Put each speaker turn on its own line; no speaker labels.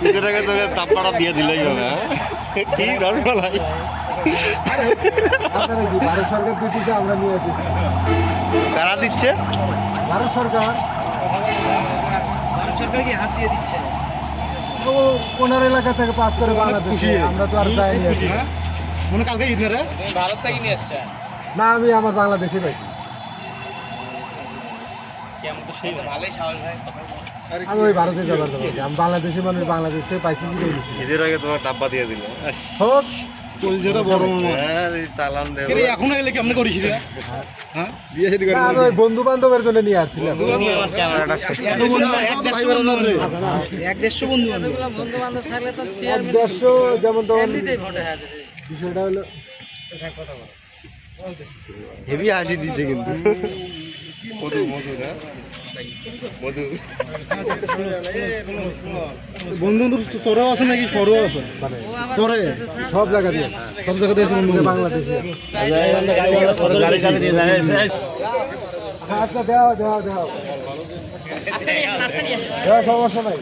ঈদের আগে তোকে তাপড়া দিয়ে দিলেই হবে। কি ডর বলাই
ভারত সরকার দিতেছে, আমরা নিয়ে দিচ্ছি।
কারা দিচ্ছে?
ভারত সরকার।
ভারত সরকার কি হাত দিয়ে দিচ্ছে?
ও ওনার এলাকা থেকে পাস করে বাংলাদেশে, আমরা তো আর যাইনি।
মনে কালকে ঈদ না রে?
ভারত থেকে নিয়ে আসছে
না, আমি আমার বাংলাদেশে পাইছি।
কেমন তো সেই ভালোই সাহস ভাই।
আমি ওই ভারতে যাবার জন্য আমি বাংলাদেশি মানুষ, বাংলাদেশ থেকে পাইছি কি দিয়েছি।
ঈদের আগে তোমার ডাব্বা দিয়ে দিল।
হোক
কলজাটা বড় মামা।
হ্যাঁ এই চালান দেব।
রে এখন এলে কেমনে করিস রে? হ্যাঁ বিয়ে শাদী করে।
আমি ওই বন্ধু বান্ধবের জন্য নিয়ে আসছিলাম।
এত বন্ধু এক দেড়শো বন্ধু রে। এক দেড়শো বন্ধু বান্ধব।
বন্ধু বান্ধব থাকলে তো
150 যেমন তখন
এমনিতেই ভোটে হয়ে যাবে।
বিষয়টা হলো
হেভি হাসি দিচ্ছে কিন্তু। মধু মধু না মধু।
বন্ধু বান্ধব সরাও আছে নাকি সরও আছে?
মানে
সরে
সব জায়গা দিয়ে আছে।
সব জায়গাতে আছে বন্ধু বান্ধব।
বাংলাদেশে আচ্ছা, দেওয়া সমস্যা নাই।